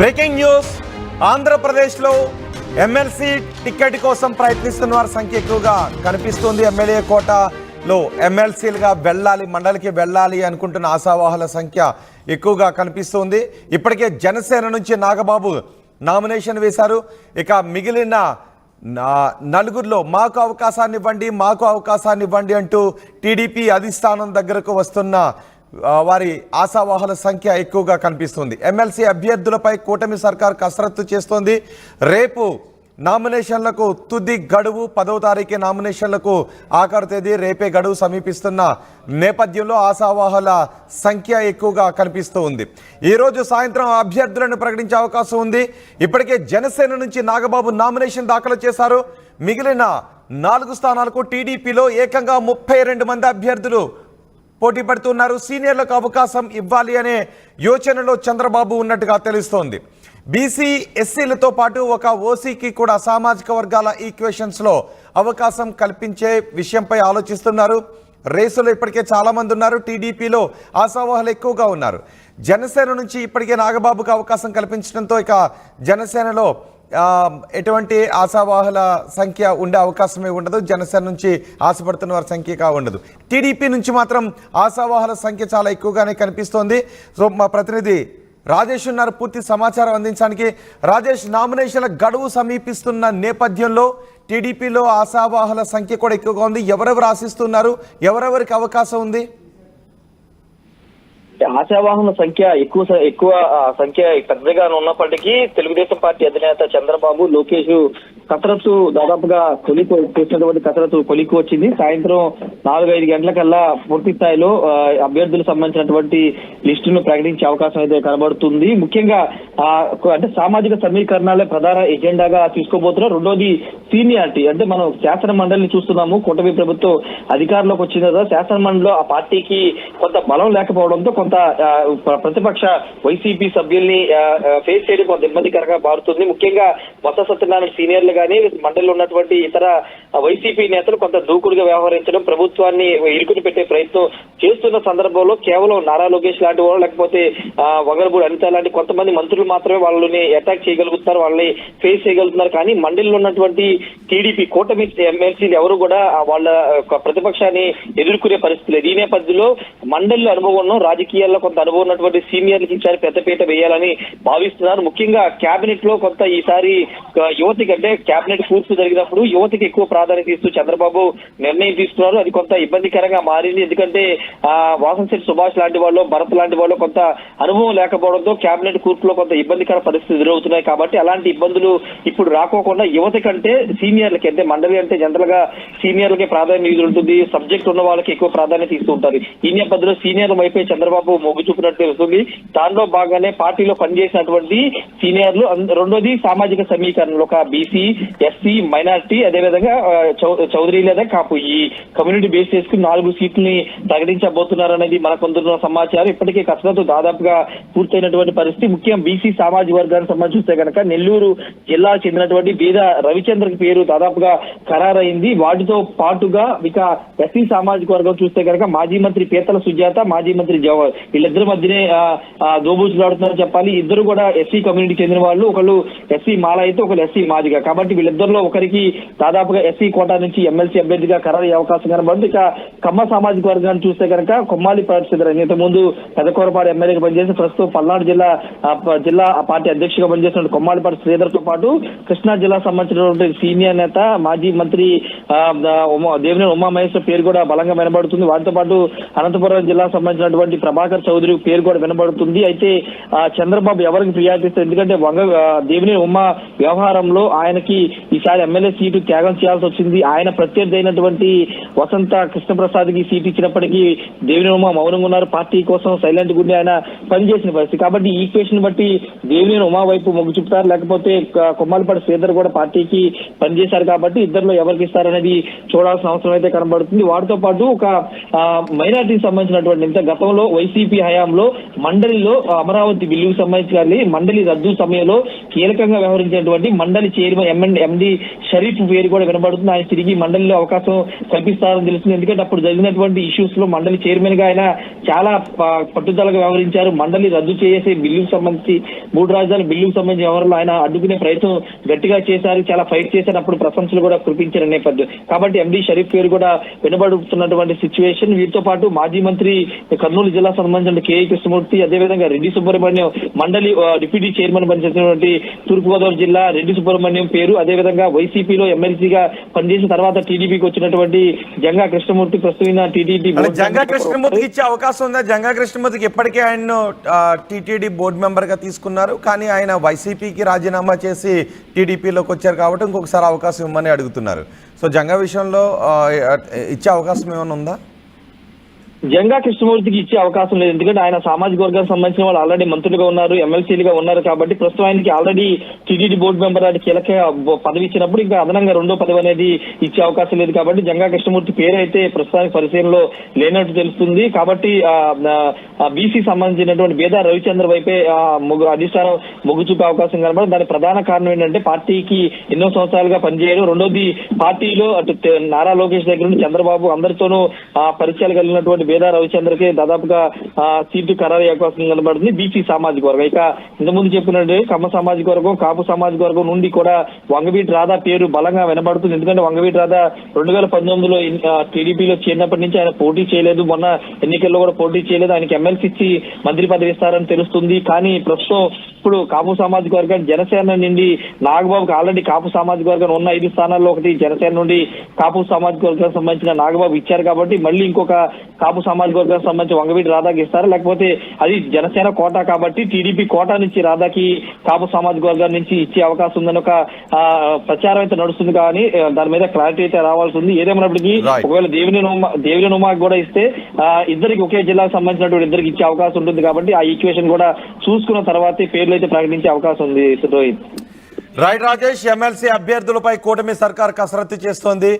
Breaking news. ఆంధ్రప్రదేశ్లో MLC ticket కోసం ప్రయత్నిస్తున్న వారి సంఖ్య ఎక్కువగా కనిపిస్తుంది. ఎమ్మెల్యే కోటాలో ఎమ్మెల్సీలుగా వెళ్ళాలి, మండలికి వెళ్ళాలి అనుకుంటున్న ఆశావాహుల సంఖ్య ఎక్కువగా కనిపిస్తుంది. ఇప్పటికే జనసేన నుంచి నాగబాబు నామినేషన్ వేశారు. ఇక మిగిలిన నలుగురిలో మాకు అవకాశాన్ని ఇవ్వండి అంటూ టీడీపీ అధిష్టానం దగ్గరకు వస్తున్న వారి ఆశావాహుల సంఖ్య ఎక్కువగా కనిపిస్తుంది. ఎమ్మెల్సీ అభ్యర్థులపై కూటమి సర్కార్ కసరత్తు చేస్తోంది. రేపు నామినేషన్లకు తుది గడువు, 10వ తారీఖు నామినేషన్లకు ఆఖరు తేదీ. రేపే గడువు సమీపిస్తున్న నేపథ్యంలో ఆశావాహుల సంఖ్య ఎక్కువగా కనిపిస్తూ ఉంది. ఈరోజు సాయంత్రం అభ్యర్థులను ప్రకటించే అవకాశం ఉంది. ఇప్పటికే జనసేన నుంచి నాగబాబు నామినేషన్ దాఖలు చేశారు. మిగిలిన 4 స్థానాలకు టీడీపీలో ఏకంగా 32 మంది అభ్యర్థులు పోటీ పడుతున్నారు. సీనియర్లకు అవకాశం ఇవ్వాలి అనే యోచనలో చంద్రబాబు ఉన్నట్టుగా తెలుస్తోంది. బీసీ ఎస్సీలతో పాటు ఒక ఓసీకి కూడా సామాజిక వర్గాల ఈక్వేషన్స్లో అవకాశం కల్పించే విషయంపై ఆలోచిస్తున్నారు. రేసులో ఇప్పటికే చాలామంది ఉన్నారు. టీడీపీలో ఆశావాహులు ఎక్కువగా ఉన్నారు. జనసేన నుంచి ఇప్పటికే నాగబాబుకు అవకాశం కల్పించడంతో ఇక జనసేనలో ఎటువంటి ఆశావాహుల సంఖ్య ఉండే అవకాశమే ఉండదు. జనసేన నుంచి ఆశపడుతున్న వారి సంఖ్యగా ఉండదు. టీడీపీ నుంచి మాత్రం ఆశావాహుల సంఖ్య చాలా ఎక్కువగానే కనిపిస్తోంది. సో మా ప్రతినిధి రాజేష్ ఉన్నారు పూర్తి సమాచారం అందించడానికి. రాజేష్, నామినేషన్ల గడువు సమీపిస్తున్న నేపథ్యంలో టీడీపీలో ఆశావాహుల సంఖ్య కూడా ఎక్కువగా ఉంది. ఎవరెవరు ఆశిస్తున్నారు? ఎవరెవరికి అవకాశం ఉంది? ఆశావాహన సంఖ్య ఎక్కువ సంఖ్య పెద్దగా ఉన్నప్పటికీ తెలుగుదేశం పార్టీ అధినేత చంద్రబాబు, లోకేష్ కసరత్తు దాదాపుగా చేసినటువంటి కసరత్తు కొలికి వచ్చింది. సాయంత్రం 4-5 గంటలకల్లా పూర్తి స్థాయిలో అభ్యర్థులకు సంబంధించినటువంటి లిస్టును ప్రకటించే అవకాశం అయితే కనబడుతుంది. ముఖ్యంగా అంటే సామాజిక సమీకరణాలే ప్రధాన ఎజెండాగా తీసుకోబోతున్నారు. రెండోది సీనియారిటీ. అంటే మనం శాసన మండలిని చూస్తున్నాము. కూటమి ప్రభుత్వం అధికారంలోకి వచ్చిన తర్వాత శాసన మండలిలో ఆ పార్టీకి కొంత బలం లేకపోవడంతో కొంత ప్రతిపక్ష వైసీపీ సభ్యుల్ని ఫేస్ చేయడం కొంత ఇబ్బందికరంగా మారుతుంది. ముఖ్యంగా బొత్స సత్యనారాయణ సీనియర్లు కానీ మండలిలో ఉన్నటువంటి ఇతర వైసీపీ నేతలు కొంత దూకుడుగా వ్యవహరించడం, ప్రభుత్వాన్ని ఇరుకుని పెట్టే ప్రయత్నం చేస్తున్న సందర్భంలో కేవలం నారా లోకేష్ లాంటి వాళ్ళు, లేకపోతే వగరబూడి అనిత లాంటి కొంతమంది మంత్రులు మాత్రమే వాళ్ళని అటాక్ చేయగలుగుతున్నారు, వాళ్ళని ఫేస్ చేయగలుగుతున్నారు. కానీ మండలిలో ఉన్నటువంటి టీడీపీ కూటమి ఎమ్మెల్సీలు ఎవరు కూడా వాళ్ళ ప్రతిపక్షాన్ని ఎదుర్కొనే పరిస్థితి లేదు. ఈ నేపథ్యంలో మండలిలో అనుభవం ఉన్న రాజకీయాల్లో కొంత అనుభవం ఉన్నటువంటి సీనియర్లకి ఈసారి పెద్దపీట వేయాలని భావిస్తున్నారు. ముఖ్యంగా కేబినెట్ లో కొంత ఈసారి యువతి కంటే కేబినెట్ పూర్తి జరిగినప్పుడు యువతికి ఎక్కువ ప్రాధాన్యత ఇస్తూ చంద్రబాబు నిర్ణయం తీసుకున్నారు. అది కొంత ఇబ్బందికరంగా మారింది. ఎందుకంటే వాసంశెట్టి సుభాష్ లాంటి వాళ్ళు, భరత్ లాంటి వాళ్ళు కొంత అనుభవం లేకపోవడంతో కేబినెట్ కూర్పులో కొంత ఇబ్బందికర పరిస్థితులు ఎదురవుతున్నాయి. కాబట్టి అలాంటి ఇబ్బందులు ఇప్పుడు రాకోకుండా యువత కంటే సీనియర్లకి, అంటే మండలి అంటే జనరల్ గా సీనియర్లకి ప్రాధాన్యత ఉంటుంది, సబ్జెక్ట్ ఉన్న వాళ్ళకి ఎక్కువ ప్రాధాన్యత ఇస్తూ ఉంటారు. ఈ నేపథ్యంలో సీనియర్ల వైపే చంద్రబాబు మొగ్గు చూపినట్టు తెలుస్తుంది. దానిలో భాగంగానే పార్టీలో పనిచేసినటువంటి సీనియర్లు, రెండోది సామాజిక సమీకరణలు, ఒక బీసీ, ఎస్సీ, మైనారిటీ, అదేవిధంగా చౌదరి లేదా కాపు, ఈ కమ్యూనిటీ బేస్ చేసుకుని 4 సీట్లని ప్రకటించబోతున్నారనేది మనకు అందుతున్న సమాచారం. ఇప్పటికే కసరత్తు దాదాపుగా పూర్తయినటువంటి పరిస్థితి. ముఖ్యంగా బీసీ సామాజిక వర్గానికి సంబంధించి చూస్తే కనుక నెల్లూరు జిల్లా చెందినటువంటి బీద రవిచంద్రకి పేరు దాదాపుగా ఖరారైంది. వాటితో పాటుగా ఇక ఎస్సీ సామాజిక వర్గం చూస్తే కనుక మాజీ మంత్రి పీతల సుజాత, మాజీ మంత్రి జవహర్, వీళ్ళిద్దరి మధ్యనే దోబూచులాడుతున్నారని చెప్పాలి. ఇద్దరు కూడా ఎస్సీ కమ్యూనిటీ చెందిన వాళ్ళు. ఒకళ్ళు ఎస్సీ మాల అయితే ఒకళ్ళు ఎస్సీ మాదిగా. కాబట్టి వీళ్ళిద్దరిలో ఒకరికి దాదాపుగా ఎస్సీ కోటా నుంచి ఎమ్మెల్సీ అభ్యర్థిగా ఖరారయ్యే అవకాశం కనబడుతుంది. ఇక కమ్మ సామాజిక వర్గాన్ని చూస్తే కనుక కొమ్మాలిపాటి శ్రీధర్, ఇంతకుముందు పెదకూరపాడు ఎమ్మెల్యేగా పనిచేసి ప్రస్తుతం పల్నాడు జిల్లా పార్టీ అధ్యక్షుడిగా పనిచేసిన కొమ్మాలిపాటి శ్రీధర్ తో పాటు కృష్ణా జిల్లా సంబంధించినటువంటి సీనియర్ నేత మాజీ మంత్రి దేవినేని ఉమామహేశ్వర పేరు కూడా బలంగా వినబడుతుంది. వాటితో పాటు అనంతపురం జిల్లా సంబంధించినటువంటి ప్రభాకర్ చౌదరి పేరు కూడా వినబడుతుంది. అయితే చంద్రబాబు ఎవరికి ప్రియారిటీ ఇస్తారు? ఎందుకంటే దేవినేని ఉమా వ్యవహారంలో ఆయనకి ఈసారి ఎమ్మెల్యే సీటు త్యాగం చేయాల్సి వచ్చింది. ఆయన ప్రత్యర్థి అయినటువంటి వసంత కృష్ణప్రసాద్ కి సీటు ఇచ్చినప్పటికీ దేవినేని ఉమా మౌనంగా ఉన్నారు. పార్టీ కోసం సైలెంట్ గుండి ఆయన పనిచేసిన పరిస్థితి. కాబట్టి ఈ ఈక్వేషన్ బట్టి దేవినేని ఉమా వైపు మొగ్గు చూపుతారు, లేకపోతే కొమ్మాలిపాటి శ్రీధర్ కూడా పార్టీకి పనిచేశారు. కాబట్టి ఇద్దరిలో ఎవరికి ఇస్తారనేది చూడాల్సిన అవసరం అయితే కనబడుతుంది. వాటితో పాటు ఒక మైనార్టీకి సంబంధించినటువంటి గతంలో వైసీపీ వైసీపీ హయాంలో మండలిలో అమరావతి బిల్లుకు సంబంధించి కానీ మండలి రద్దు సమయంలో కీలకంగా వ్యవహరించినటువంటి మండలి చైర్మన్ ఎండి షరీఫ్ పేరు కూడా వినబడుతుంది. ఆయన తిరిగి మండలిలో అవకాశం కల్పిస్తారని తెలుస్తుంది. ఎందుకంటే అప్పుడు జరిగినటువంటి ఇష్యూస్ లో మండలి చైర్మన్ గా ఆయన చాలా పట్టుదలగా వ్యవహరించారు. మండలి రద్దు చేసే బిల్లుకు సంబంధించి 3 రాజధానుల బిల్లుకు సంబంధించి వ్యవహారంలో ఆయన అడ్డుకునే ప్రయత్నం గట్టిగా చేశారు, చాలా ఫైట్ చేశారు. అప్పుడు ప్రశంసలు కూడా కురిపించిన నేపథ్యం కాబట్టి ఎండి షరీఫ్ పేరు కూడా వినబడుతున్నటువంటి సిచ్యువేషన్. వీటితో పాటు మాజీ మంత్రి కర్నూలు జిల్లా సంబంధించిన కేఈ కృష్ణమూర్తి, అదేవిధంగా రెడ్డి సుబ్రహ్మణ్యం మండలి డిప్యూటీ చైర్మన్ పనిచేసినటువంటి తూర్పుగోదావరి జిల్లా రెడ్డి సుబ్రహ్మణ్యం పేరు, అదేవిధంగా వైసీపీలో ఎమ్మెల్సీగా పనిచేసిన తర్వాత టీడీపీకి వచ్చినటువంటి జంగా కృష్ణమూర్తి ప్రస్తుతం టీడీపీ జంగా కృష్ణమూర్తికి ఇచ్చే అవకాశం ఉందా? జంగా కృష్ణమూర్తికి ఇప్పటికే ఆయన టీటీడీ బోర్డు మెంబర్ గా తీసుకున్నారు, కానీ ఆయన వైసీపీకి రాజీనామా చేసి టీడీపీలోకి వచ్చారు కాబట్టి ఇంకొకసారి అవకాశం ఇవ్వమని అడుగుతున్నారు. సో జంగా విషయంలో ఇచ్చే అవకాశం ఏమైనా ఉందా? జంగా కృష్ణమూర్తికి ఇచ్చే అవకాశం లేదు. ఎందుకంటే ఆయన సామాజిక వర్గానికి సంబంధించిన వాళ్ళు ఆల్రెడీ మంత్రులుగా ఉన్నారు, ఎమ్మెల్సీలుగా ఉన్నారు కాబట్టి ప్రస్తుతం ఆయనకి ఆల్రెడీ టీటీడీ బోర్డు మెంబర్ అది కీలక పదవి ఇచ్చినప్పుడు ఇంకా అదనంగా 2వ పదవి అనేది ఇచ్చే అవకాశం లేదు. కాబట్టి జంగా కృష్ణమూర్తి పేరు అయితే ప్రస్తుతానికి పరిశీలనలో లేనట్టు తెలుస్తుంది. కాబట్టి బీసీ సంబంధించినటువంటి బేదా రవిచంద్ర వైపే అధిష్టానం మొగ్గు చూపే అవకాశం కనబడి దాని ప్రధాన కారణం ఏంటంటే పార్టీకి ఎన్నో సంవత్సరాలుగా పనిచేయడం, రెండోది పార్టీలో అటు నారా లోకేష్ దగ్గర నుండి చంద్రబాబు అందరితోనూ పరిచయాలు కలిగినటువంటి బేదా రవిచంద్రకి దాదాపుగా సీటు ఖరారయ్యే అవకాశం కనబడుతుంది బీసీ సామాజిక వర్గం. ఇక ఇంతకుముందు చెప్పినట్టు కమ్మ సామాజిక వర్గం, కాపు సామాజిక వర్గం నుండి కూడా వంగవీటి రాధా పేరు బలంగా వినబడుతుంది. ఎందుకంటే వంగవీటి రాధా 2019లో టీడీపీలో చేరినప్పటి నుంచి ఆయన పోటీ చేయలేదు, మొన్న ఎన్నికల్లో కూడా పోటీ చేయలేదు. ఆయనకి ఎమ్మెల్సీ ఇచ్చి మంత్రి పదవి ఇస్తారని తెలుస్తుంది. కానీ ప్రస్తుతం ఇప్పుడు కాపు సామాజిక వర్గాన్ని జనసేన నుండి నాగబాబుకి ఆల్రెడీ కాపు సామాజిక వర్గం ఉన్న 5 స్థానాల్లో ఒకటి జనసేన నుండి కాపు సామాజిక వర్గానికి సంబంధించిన నాగబాబు ఇచ్చారు కాబట్టి మళ్ళీ ఇంకొక కాపు సామాజిక వర్గానికి సంబంధించి వంగవీటి రాధాకి ఇస్తారు, లేకపోతే అది జనసేన కోటా కాబట్టి టీడీపీ కోటా నుంచి రాధాకి కాపు సామాజిక వర్గాల నుంచి ఇచ్చే అవకాశం ఉందని ఒక ప్రచారం అయితే నడుస్తుంది. కానీ దాని మీద క్లారిటీ అయితే రావాల్సి ఉంది. ఏదేమైనప్పటికీ ఒకవేళ దేవినేని ఉమాకి కూడా ఇస్తే ఇద్దరికి ఒకే జిల్లాకు సంబంధించినటువంటి ఇద్దరికి ఇచ్చే అవకాశం ఉంటుంది. కాబట్టి ఆ ఈక్వేషన్ కూడా చూసుకున్న తర్వాతే పేర్లు అయితే ప్రకటించే అవకాశం ఉంది. రోహిత్ రైట్ రాజేష్, ఎమ్మెల్సీ అభ్యర్థులపై కూటమి సర్కార్ కసరత్తు చేస్తోంది.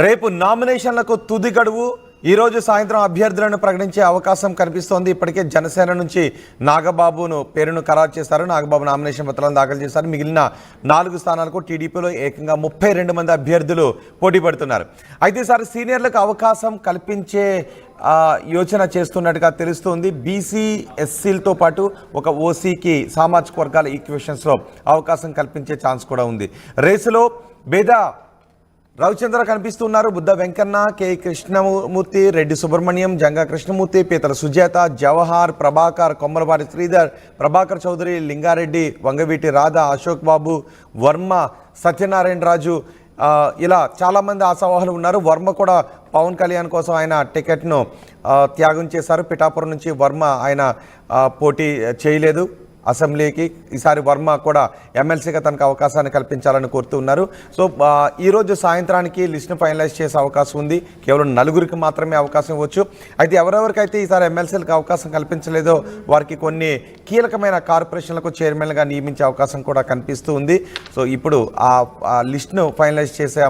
రేపు నామినేషన్లకు తుది గడువు. ఈ రోజు సాయంత్రం అభ్యర్థులను ప్రకటించే అవకాశం కనిపిస్తోంది. ఇప్పటికే జనసేన నుంచి నాగబాబును పేరును ఖరారు చేశారు. నాగబాబు నామినేషన్ పత్రాలను దాఖలు చేశారు. మిగిలిన 4 స్థానాలకు టీడీపీలో ఏకంగా 32 మంది అభ్యర్థులు పోటీ పడుతున్నారు. అయితే ఈసారి సీనియర్లకు అవకాశం కల్పించే యోచన చేస్తున్నట్టుగా తెలుస్తుంది. బీసీ ఎస్సీలతో పాటు ఒక ఓసీకి సామాజిక వర్గాల ఈక్వేషన్స్లో అవకాశం కల్పించే ఛాన్స్ కూడా ఉంది. రేసులో బేదా రవిచంద్ర కనిపిస్తున్నారు. బుద్ధ వెంకన్న, కె కృష్ణమూర్తి, రెడ్డి సుబ్రహ్మణ్యం, జంగా కృష్ణమూర్తి, పీతల సుజాత, జవహర్, ప్రభాకర్, కొమ్మలవారి శ్రీధర్, ప్రభాకర్ చౌదరి, లింగారెడ్డి, వంగవీటి రాధా, అశోక్ బాబు, వర్మ, సత్యనారాయణ రాజు, ఇలా చాలామంది ఆశావాహులు ఉన్నారు. వర్మ కూడా పవన్ కళ్యాణ్ కోసం ఆయన టికెట్ను త్యాగం చేశారు. పిఠాపురం నుంచి వర్మ ఆయన పోటీ చేయలేదు అసెంబ్లీకి. ఈసారి వర్మ కూడా ఎమ్మెల్సీగా తనకు అవకాశాన్ని కల్పించాలని కోరుతున్నారు. సో ఈరోజు సాయంత్రానికి లిస్ట్ను ఫైనలైజ్ చేసే అవకాశం ఉంది. కేవలం 4 మాత్రమే అవకాశం ఇవ్వచ్చు. అయితే ఎవరెవరికైతే ఈసారి ఎమ్మెల్సీలకు అవకాశం కల్పించలేదో వారికి కొన్ని కీలకమైన కార్పొరేషన్లకు చైర్మన్గా నియమించే అవకాశం కూడా కనిపిస్తూ ఉంది. సో ఇప్పుడు ఆ లిస్ట్ను ఫైనలైజ్ చేసే